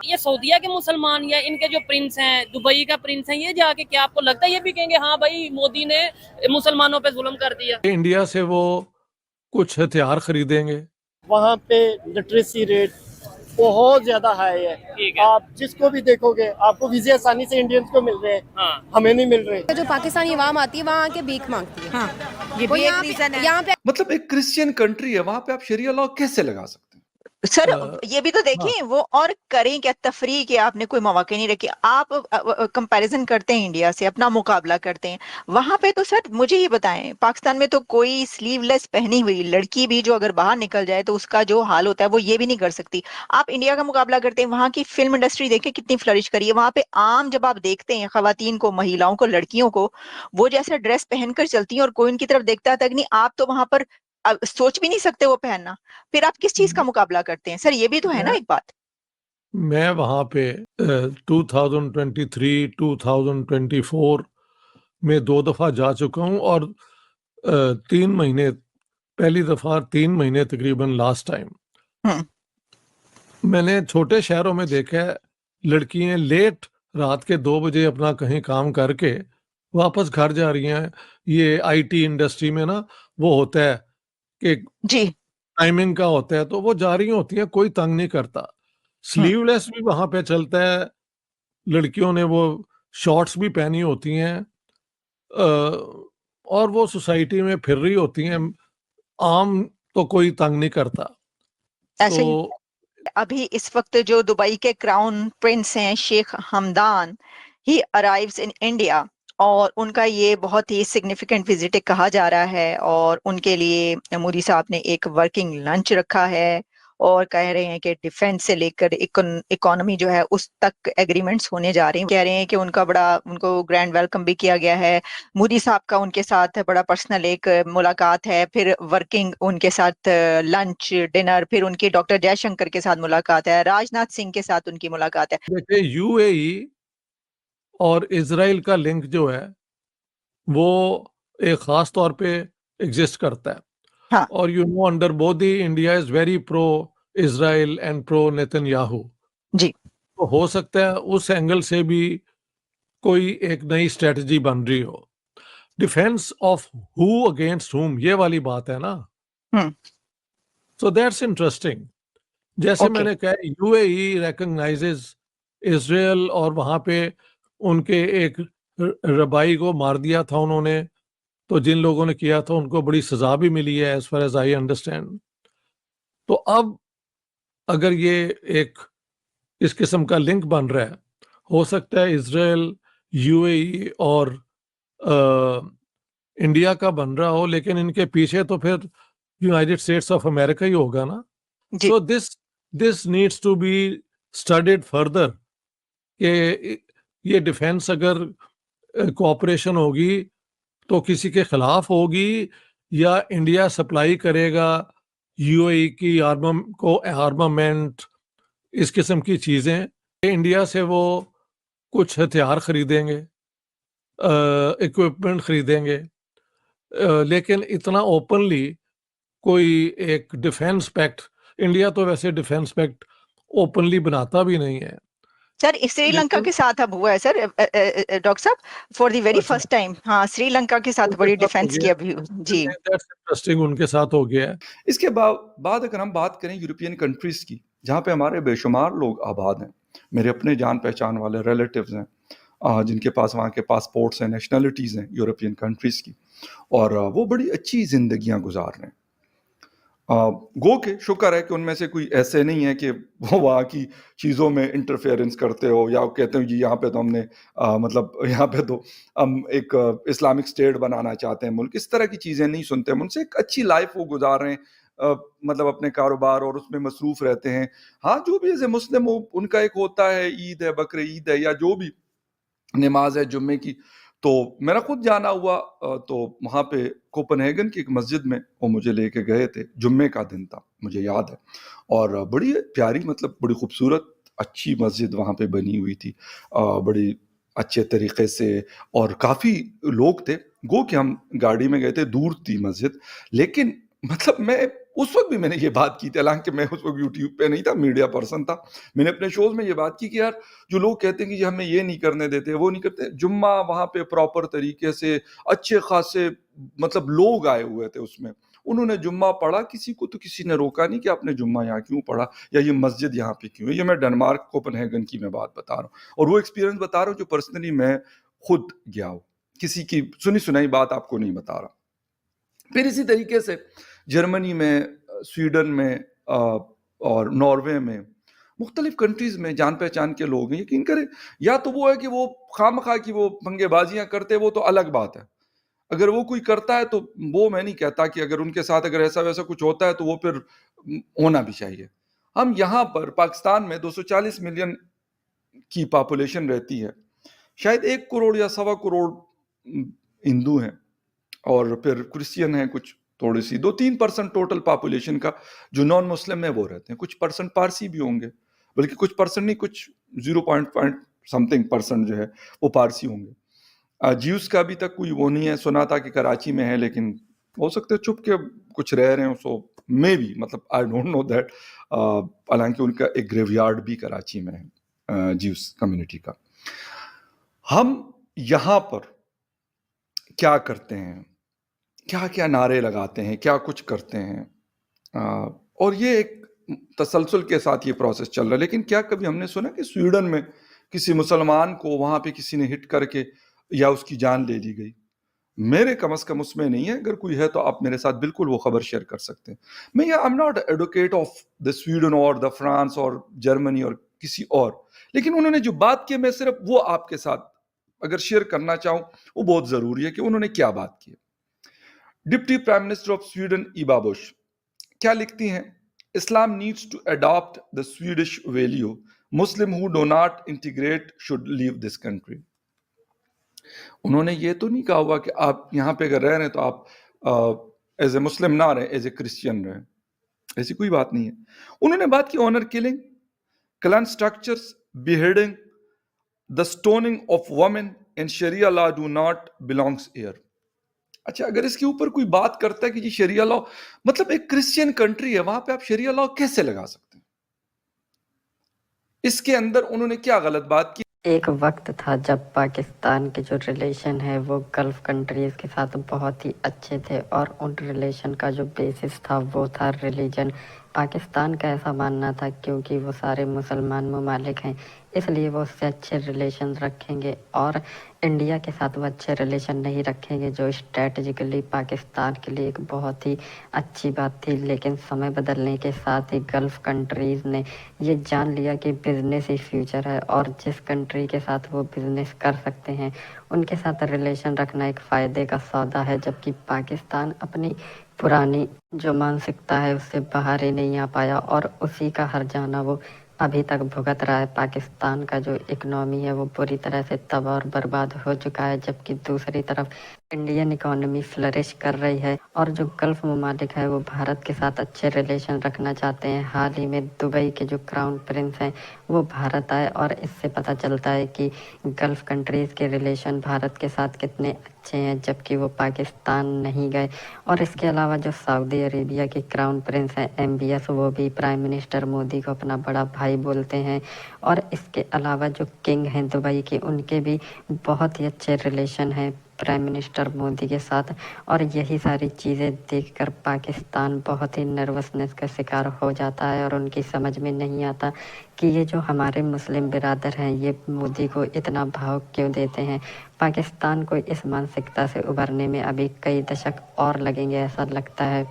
یہ سعودیہ کے مسلمان یا ان کے جو پرنس ہیں، دبئی کا پرنس ہیں، یہ جا کے کیا آپ کو لگتا ہے یہ بھی کہیں گے ہاں بھائی مودی نے مسلمانوں پہ ظلم کر دیا؟ انڈیا سے وہ کچھ ہتھیار خریدیں گے. وہاں پہ لٹریسی ریٹ بہت زیادہ ہائی ہے. آپ جس کو بھی دیکھو گے آپ کو ویزے آسانی سے انڈینز کو مل رہے ہیں، ہمیں نہیں مل رہے. جو پاکستانی عوام آتی ہے وہاں آ کے بھیک مانگتی ہے. یہ بھی ایک ریزن ہے. یہاں پہ مطلب ایک کرسچین کنٹری ہے، وہاں پہ آپ شریعہ لاء کیسے لگا سکتے ہیں؟ سر یہ بھی تو دیکھیں وہ اور کریں کیا، تفریح کے آپ نے کوئی مواقع نہیں رکھے. آپ کمپیریزن کرتے ہیں انڈیا سے، اپنا مقابلہ کرتے ہیں. وہاں پہ تو سر مجھے یہ بتائیں، پاکستان میں تو کوئی سلیو لیس پہنی ہوئی لڑکی بھی جو اگر باہر نکل جائے تو اس کا جو حال ہوتا ہے وہ یہ بھی نہیں کر سکتی. آپ انڈیا کا مقابلہ کرتے ہیں، وہاں کی فلم انڈسٹری دیکھیں کتنی فلرش کری ہے. وہاں پہ عام جب آپ دیکھتے ہیں خواتین کو، مہیلاؤں کو، لڑکیوں کو، وہ جیسا ڈریس پہن کر چلتی ہیں اور کوئی ان کی طرف دیکھتا تک نہیں. آپ تو وہاں پر سوچ بھی نہیں سکتے وہ پہننا. پھر آپ کس چیز کا مقابلہ کرتے ہیں سر؟ یہ بھی تو ہے نا ایک بات. میں وہاں پہ 2023 2024 میں 2 دفعہ جا چکا ہوں، اور 3 مہینے، پہلی دفعہ 3 مہینے تقریباً لاسٹ ٹائم. میں نے چھوٹے شہروں میں دیکھا ہے لڑکیاں لیٹ رات کے 2 بجے اپنا کہیں کام کر کے واپس گھر جا رہی ہیں. یہ آئی ٹی انڈسٹری میں نا وہ ہوتا ہے کہ جی ٹائمنگ کا ہوتا ہے، تو وہ جا رہی ہوتی ہیں، کوئی تنگ نہیں کرتا. سلیو لیس بھی وہاں پہ چلتا ہے، لڑکیوں نے وہ شارٹس بھی پہنی ہوتی ہیں، اور وہ سوسائٹی میں پھر رہی ہوتی ہیں. عام تو کوئی تنگ نہیں کرتا. ایسے ہی تو ابھی اس وقت جو دبئی کے کراؤن پرنس ہیں شیخ حمدان، ہی ارائیوز ان انڈیا، اور ان کا یہ بہت ہی سگنیفیکنٹ وزٹ کہا جا رہا ہے. اور ان کے لیے مودی صاحب نے ایک ورکنگ لنچ رکھا ہے، اور کہہ رہے ہیں کہ ڈیفنس سے لے کر اکانومی جو ہے اس تک ایگریمنٹس ہونے جا رہے ہیں. کہہ رہے ہیں کہ ان کو گرینڈ ویلکم بھی کیا گیا ہے. مودی صاحب کا ان کے ساتھ بڑا پرسنل ایک ملاقات ہے، پھر ورکنگ ان کے ساتھ لنچ ڈنر، پھر ان کی ڈاکٹر جے شنکر کے ساتھ ملاقات ہے، راج ناتھ سنگھ کے ساتھ ان کی ملاقات ہے. دیکھیں یو اے ای اور اسرائیل کا لنک جو ہے وہ ایک خاص طور پہ ایگزسٹ کرتا ہے. ہاں اور you know under Modi India is very pro Israel and pro Netanyahu. جی تو ہو سکتا ہے اس اینگل سے بھی کوئی ایک نئی اسٹریٹجی بن رہی ہو. Defence of who against whom, یہ والی بات ہے نا. So that's interesting. جیسے میں اوکے نے کہا یو اے ای ریکگنائزز اسرائیل، اور وہاں پہ ان کے ایک ربائی کو مار دیا تھا انہوں نے، تو جن لوگوں نے کیا تھا ان کو بڑی سزا بھی ملی ہے as far as I understand. تو اب اگر یہ ایک اس قسم کا لنک بن رہا ہے، ہو سکتا ہے اسرائیل، یو اے ای اور انڈیا کا بن رہا ہو، لیکن ان کے پیچھے تو پھر یونائٹڈ اسٹیٹس آف امریکہ ہی ہوگا نا. جی so this needs to be studied further کہ یہ ڈیفینس اگر کوآپریشن ہوگی تو کسی کے خلاف ہوگی، یا انڈیا سپلائی کرے گا یو اے ای کی آرمامنٹ، اس قسم کی چیزیں. انڈیا سے وہ کچھ ہتھیار خریدیں گے، اکوپمنٹ خریدیں گے، لیکن اتنا اوپنلی کوئی ایک ڈیفینس پیکٹ، انڈیا تو ویسے ڈیفینس پیکٹ اوپنلی بناتا بھی نہیں ہے. سر سری لنکا کے ساتھ اب ہوا ہے سر ڈاکٹر صاحب for the very first time. ہاں سری لنکا کے ساتھ بڑی ڈیفینس کی ابھی. جی انٹرسٹنگ ان کے ساتھ ہو گیا ہے. اس کے بعد اگر ہم بات کریں یورپین کنٹریز کی، جہاں پہ ہمارے بے شمار لوگ آباد ہیں، میرے اپنے جان پہچان والے ریلیٹیوز ہیں جن کے پاس وہاں کے پاسپورٹس ہیں، نیشنلٹیز ہیں یورپین کنٹریز کی، اور وہ بڑی اچھی زندگیاں گزار رہے ہیں. گو کہ شکر ہے کہ ان میں سے کوئی ایسے نہیں ہے کہ وہ وہاں کی چیزوں میں انٹرفیئرنس کرتے ہو، یا وہ کہتے ہیں جی یہاں پہ تو ہم نے مطلب یہاں پہ تو ہم ایک اسلامک اسٹیٹ بنانا چاہتے ہیں ملک. اس طرح کی چیزیں نہیں سنتے. ہم ان سے ایک اچھی لائف وہ گزار رہے ہیں، مطلب اپنے کاروبار اور اس میں مصروف رہتے ہیں. ہاں جو بھی ایز اے مسلم ہو ان کا ایک ہوتا ہے عید ہے، بقر عید ہے، یا جو بھی نماز ہے جمعے کی. تو میرا خود جانا ہوا تو وہاں پہ کوپن ہیگن کی ایک مسجد میں وہ مجھے لے کے گئے تھے. جمعے کا دن تھا مجھے یاد ہے، اور بڑی پیاری مطلب بڑی خوبصورت اچھی مسجد وہاں پہ بنی ہوئی تھی، بڑی اچھے طریقے سے، اور کافی لوگ تھے. گو کہ ہم گاڑی میں گئے تھے، دور تھی مسجد، لیکن مطلب میں اس وقت بھی میں نے یہ بات کی تھی، حالانکہ میں اس وقت یوٹیوب پہ نہیں تھا، میڈیا پرسن تھا. میں نے اپنے شوز میں یہ بات کی کہ یار جو لوگ کہتے ہیں کہ ہمیں یہ نہیں کرنے دیتے، وہ نہیں کرتے، جمعہ وہاں پہ پراپر طریقے سے اچھے خاصے مطلب لوگ آئے ہوئے تھے، اس میں انہوں نے جمعہ پڑھا، کسی کو تو کسی نے روکا نہیں کہ آپ نے جمعہ یہاں کیوں پڑھا یا یہ مسجد یہاں پہ کیوں ہے. یہ میں ڈنمارک کوپن ہیگن کی میں بات بتا رہا ہوں، اور وہ ایکسپیرینس بتا رہا ہوں جو پرسنلی میں خود گیا ہوں، کسی کی سنی سنائی بات آپ کو نہیں بتا رہا. پھر اسی طریقے سے جرمنی میں، سویڈن میں اور ناروے میں، مختلف کنٹریز میں جان پہچان کے لوگ ہیں. یقین کریں، یا تو وہ ہے کہ وہ خواہ کی وہ پنگے بازیاں کرتے، وہ تو الگ بات ہے. اگر وہ کوئی کرتا ہے تو وہ میں نہیں کہتا کہ اگر ان کے ساتھ اگر ایسا ویسا کچھ ہوتا ہے تو وہ پھر ہونا بھی چاہیے. ہم یہاں پر پاکستان میں 240 ملین کی پاپولیشن رہتی ہے، شاید 1 کروڑ یا 1.25 کروڑ ہندو ہیں، اور پھر کرسچین ہیں کچھ تھوڑی سی، 2-3% ٹوٹل پاپولیشن کا جو نان مسلم میں وہ رہتے ہیں. کچھ پرسنٹ پارسی بھی ہوں گے، بلکہ کچھ پرسنٹ نہیں، کچھ 0.something% جو ہے وہ پارسی ہوں گے. جیوس کا ابھی تک کوئی وہ نہیں ہے، سنا تھا کہ کراچی میں ہے، لیکن ہو سکتے چھپ کے کچھ رہ رہے ہیں، سو مے بی، مطلب آئی ڈونٹ نو دیٹ. حالانکہ ان کا ایک گریو یارڈ بھی کراچی میں ہے جیوس کمیونٹی کا. ہم یہاں پر کیا کرتے ہیں، کیا کیا نعرے لگاتے ہیں، کیا کچھ کرتے ہیں، اور یہ ایک تسلسل کے ساتھ یہ پروسیس چل رہا ہے. لیکن کیا کبھی ہم نے سنا کہ سویڈن میں کسی مسلمان کو وہاں پہ کسی نے ہٹ کر کے یا اس کی جان لے لی گئی؟ میرے کم از کم اس میں نہیں ہے. اگر کوئی ہے تو آپ میرے ساتھ بالکل وہ خبر شیئر کر سکتے ہیں. میں یہ I'm not advocate of the Sweden اور دا فرانس اور جرمنی اور کسی اور، لیکن انہوں نے جو بات کی میں صرف وہ آپ کے ساتھ اگر شیئر کرنا چاہوں، وہ بہت ضروری ہے کہ انہوں نے کیا بات کی. Deputy prime minister of Sweden Ebba Busch کیا لکھتی ہیں؟ Islam needs to adapt the Swedish value, Muslim who do not integrate should leave this country. انہوں نے یہ تو نہیں کہا ہوا کہ آپ یہاں پہ اگر رہ رہے ہیں تو آپ ایز اے مسلم نہ رہیں، ایز اے کرسچین رہیں. ایسی کوئی بات نہیں ہے. انہوں نے بات کی honour killing, clan structures, beheading, the stoning of women in sharia law do not belongs here. اچھا، اگر اس کے اوپر کوئی بات کرتا ہے کہ جی شریعہ لا، مطلب ایک کرسچین کنٹری ہے، وہاں پہ آپ شریعہ لا کیسے لگا سکتے ہیں؟ اس کے اندر انہوں نے کیا غلط بات کی؟ ایک وقت تھا جب پاکستان کے جو ریلیشن ہے وہ گلف کنٹریز کے ساتھ بہت ہی اچھے تھے، اور ان ریلیشن کا جو بیسس تھا وہ تھا ریلیجن. پاکستان کا ایسا ماننا تھا کیونکہ وہ سارے مسلمان ممالک ہیں، اس لیے وہ اس سے اچھے ریلیشن رکھیں گے، اور انڈیا کے ساتھ وہ اچھے ریلیشن نہیں رکھیں گے، جو اسٹریٹجیکلی پاکستان کے لیے ایک بہت ہی اچھی بات تھی. لیکن سمے بدلنے کے ساتھ ہی گلف کنٹریز نے یہ جان لیا کہ بزنس ہی فیوچر ہے، اور جس کنٹری کے ساتھ وہ بزنس کر سکتے ہیں ان کے ساتھ ریلیشن رکھنا ایک فائدے کا سودا ہے. جبکہ پاکستان اپنی پرانی جو مانسکتا ہے اس سے باہر ہی نہیں آ پایا، اور اسی کا ہر جانا وہ ابھی تک بھگت رہا ہے. پاکستان کا جو اکنامی ہے وہ پوری طرح سے تباہ اور برباد ہو چکا ہے، جبکہ دوسری طرف انڈین اکانومی فلرش کر رہی ہے، اور جو گلف ممالک ہے وہ بھارت کے ساتھ اچھے ریلیشن رکھنا چاہتے ہیں. حال ہی میں دبئی کے جو کراؤن پرنس ہیں وہ بھارت آئے، اور اس سے پتہ چلتا ہے کہ گلف کنٹریز کے ریلیشن بھارت کے ساتھ کتنے اچھے ہیں، جبکہ وہ پاکستان نہیں گئے. اور اس کے علاوہ جو سعودی عربیہ کے کراؤن پرنس ہیں MBS، وہ بھی پرائم منسٹر مودی کو اپنا بڑا بھائی بولتے ہیں. اور اس کے علاوہ جو کنگ ہیں دبئی کے، ان کے بھی بہت ہی اچھے ریلیشن ہیں پرائم منسٹر مودی کے ساتھ. اور یہی ساری چیزیں دیکھ کر پاکستان بہت ہی نروسنس کا شکار ہو جاتا ہے، اور ان کی سمجھ میں نہیں آتا کہ یہ جو ہمارے مسلم برادر ہیں یہ مودی کو اتنا بھاؤ کیوں دیتے ہیں. پاکستان کو اس مانسکتا سے ابھرنے میں ابھی کئی دشک اور لگیں گے ایسا لگتا ہے.